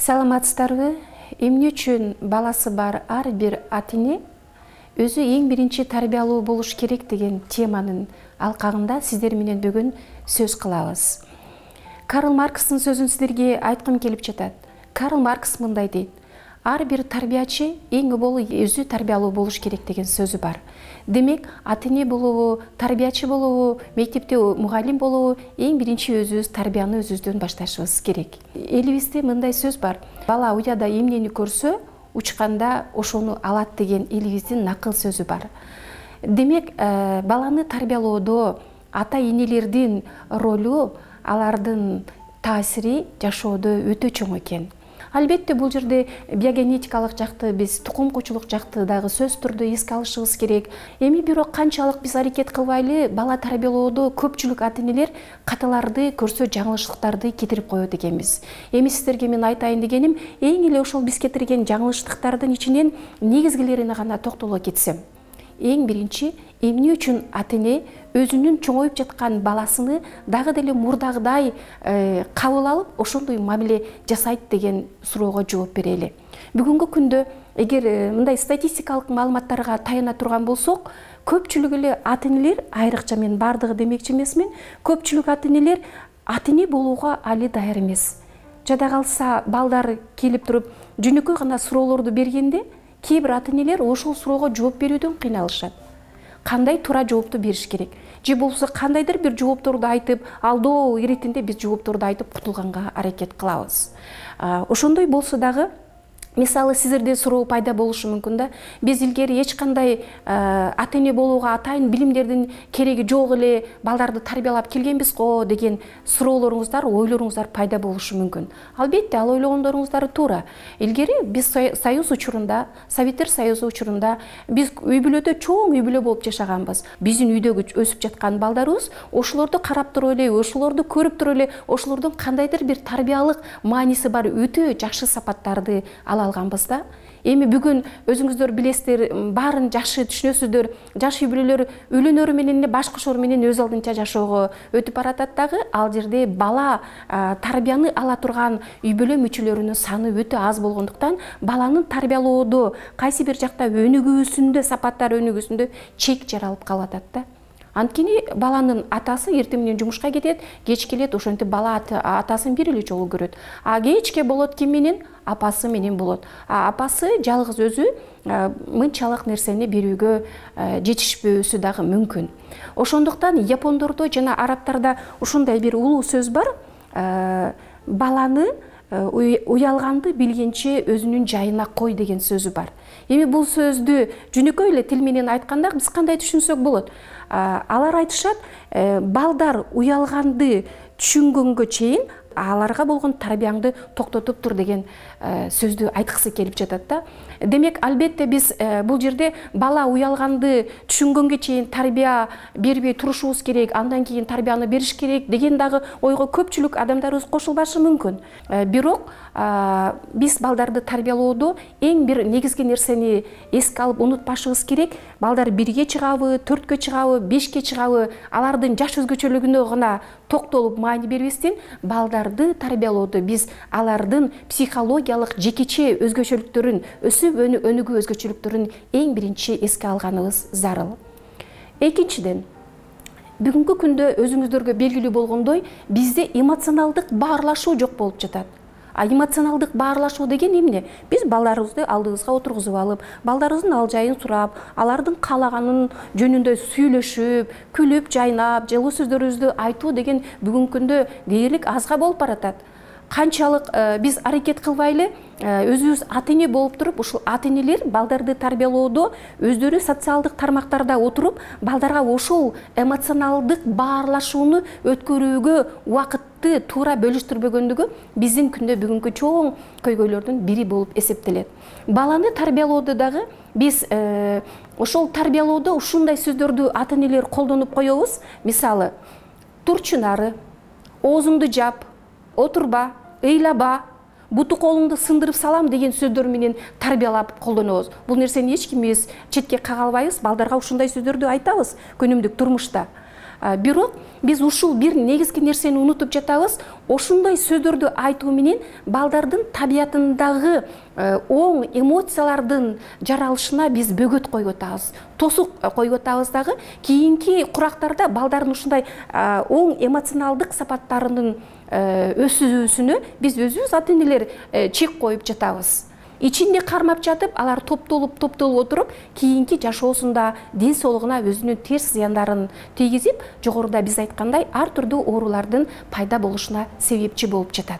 Саламатсыздарбы? Эмне үчүн баласы бар ар бир ата-эне өзү эң биринчи тарбиялуу болуш керек деген теманын алкагында сиздер менен бүгүн сөз кылабыз. Карл Маркстын сөзүн сиздерге айткым келип жатат. Карл Маркс мындай дейт: ар бир тарбиячы эң болу өзү тарбиялуу болуш керек деген сөзү бар. Демек, ата-эне болобу, тарбиячы болобу, мектепте мугалим болобу, эң биринчи өзүбүз тарбияны өзүбүздөн башташыбыз керек. Элибизде мындай сөз бар: бала уяда эмнени көрсө, учканда ошону алат деген элибиздин накыл сөзү бар. Демек, баланы тарбиялоодо ата-энелердин ролу, алардын таасири жашоодо өтө чоң экен. Албетте бул жерде биогенетикалык жакты, биз тукум-куучулук жакты дагы сөз түрдө эске алышыбыз керек. Эми бирок канчалык биз аракет кылбайлы, бала тарбиялоодо көпчүлүк ата-энелер каталарды көрсө жаңылыштыктарды кетирип коет экенбиз. Эми сиздерге мен айтайын дегеним, эң эле ошол биз кетирген жаңылыштыктардын ичинен негизгилерине гана токтоло кетсем. Эң биринчи, эмне үчүн ата-эне өзүнүн чоңоюп жаткан баласыны дагы деле мурдагыдай кабыл алып, ошондой мамиле жасайт деген суроого жооп берели. Бүгүнкү күндө эгер мындай статистикалык маалыматтарга таяна турган болсок, көпчүлүк эле ата-энелер, айрыкча мен бардыгы демекчи эмесмин, көпчүлүк ата-энелер ата-эне болууга али даяр эмес. Жада калса балдар келип туруп жөнөкөй гана суроолорду бергенде, кээ бир ата-энелер ошол суроого жооп берүүдөн кыйналышат. Кандай туура жоопту бериш керек? Же болбосо кандайдыр бир жоопторду айтып, алдоо иретинде биз жоопторду айтып кутулганга аракет кылабыз. Ошондой болсо дагы, мисалы сиздерде суроо пайда болушу мүмкүн да. Биз илгери эч кандай ата-эне болууга атайын билимдердин кереги жок эле, балдарды тарбиялап келгенбиз го деген суроолоруңуздар, ойлоруңуздар пайда болушу мүмкүн. Албетте, ал ойлогондоруңуздар туура. Илгери биз Союз учурунда, Советтер Союзу учурунда биз үй бүлөдө чоң үй бүлө болуп жашаганбыз. Биздин үйдөгү өсүп жаткан балдарыбыз ошолорду карап туруп эле, ошолорду көрүп туруп эле, ошолордун кандайдыр бир тарбиялык мааниси бар өтө жакшы сапаттарды алганбыз да. Эми бүгүн өзүңүздөр билесиздер, баарын жакшы түшүнөсүздөр. Жаш үй бүлөлөр үйлөнөрү менен эле башкошор менен өз алдынча жашоого өтүп баратат дагы. Ал жерде бала тарбияны ала турган үй бүлө мүчөлөрүнүн саны өтө аз болгондуктан, баланын тарбиялоодо кайсы бир жакта өнүгүүсүндө, сапаттар өнүгүүсүндө чек жаралып калып атат да. Анткени баланын атасы эртең менен жумушка кетет, кеч келет, ошентип бала атасын бир эле жолу көрөт. Кечке болот ким менен? Апасы менен болот. Апасы жалгыз өзү мынчалык нерсени берүүгө жетишпөөсү дагы мүмкүн. Ошондуктан япондордо жана арабтарда ушундай бир улуу сөз бар: баланы уялганды билгенче өзүнүн жайына кой деген сөзү бар. Эми бул сөздү жөнөкөй эле тил менен айтканда биз кандай түшүнсөк болот? Алар айтышат, балдар уялганды түшүнгөнгө чейин аларга болгон тарбияңды токтотуп тур деген сөздү айткысы келип жатат да. Демек, албетте биз бул жерде бала уялганды түшүнгөнгө чейин тарбия бербей турушубуз керек, андан кийин тарбияны бериш керек деген дагы ойго көпчүлүк адамдарыбыз кошулбашы мүмкүн. Бирок биз балдарды тарбиялоодо эң бир негизги нерсени эске алып унутпашыбыз керек. Балдар 1-ге чыгабы, 4-кө чыгабы, 5-ке чыгабы, алардын жаш өзгөчөлүгүнө гана токтолуп маани бербестен, балдарды тарбиялоодо биз алардын психологиялык жекече өзгөчөлүктөрүн, өсүп өнүгүү өзгөчөлүктөрүн эң биринчи эске алганыбыз зарыл. Экинчиден, бүгүнкү күндө өзүңүздөргө белгилүү болгондой, бизде эмоционалдык баарлашуу жок болуп жатат. Эмоционалдык баарлашуу деген эмне? Биз балдарыбызды алдыбызга отургузуп алып, балдарыбыздын ал жайын сурап, алардын каалаганын жөнүндө сүйлөшүп, күлүп, жайнап, жылуу сөздөрүбүздү айтуу деген бүгүнкү күндө дээрлик азга болуп баратат. Канчалык биз аракет кылбайлы, өзүбүз ата-эне болуп туруп, ушул ата-энелер балдарды тарбиялоодо өздөрү социалдык тармактарда отуруп, балдарга ошол эмоционалдык баарлашууну өткөрүүгө убакытты туура бөлүштүрбөгөндүгү биздин күндө бүгүнкү чоң көйгөйлөрдүн бири болуп эсептелет. Баланы тарбиялоодо дагы биз ошол тарбиялоодо ушундай сөздөрдү ата-энелер колдонуп коебуз. Мисалы, турчу нары, оозуңду жап, отурба, ыйлаба, буту колуңду сындырып салам деген сөздөр менен тарбиялап колдонобуз. Бул нерсени эч кимибиз четке кага албайбыз, балдарга ушундай сөздөрдү айтабыз күнүмдүк турмушта. Бирок биз ушул бир негизги нерсени унутуп жатабыз. Ошондой сөздөрдү айтуу менен балдардын табиятындагы оң эмоциялардын жаралышына биз бөгөт коюп атабыз, тосук коюп атабыз дагы. Кийинки курактарда балдардын ушундай оң эмоционалдык сапаттарынын өсүүсүнө биз өзүбүз ата энелер чек коюп жатабыз. Ичинде кармап жатып, алар топтолуп отуруп, кийинки жашоосунда ден соолугуна өзүнүн терс зыяндарын тийгизип, жогоруда биз айткандай ар түрдүү оорулардын пайда болушуна себепчи болуп жатат.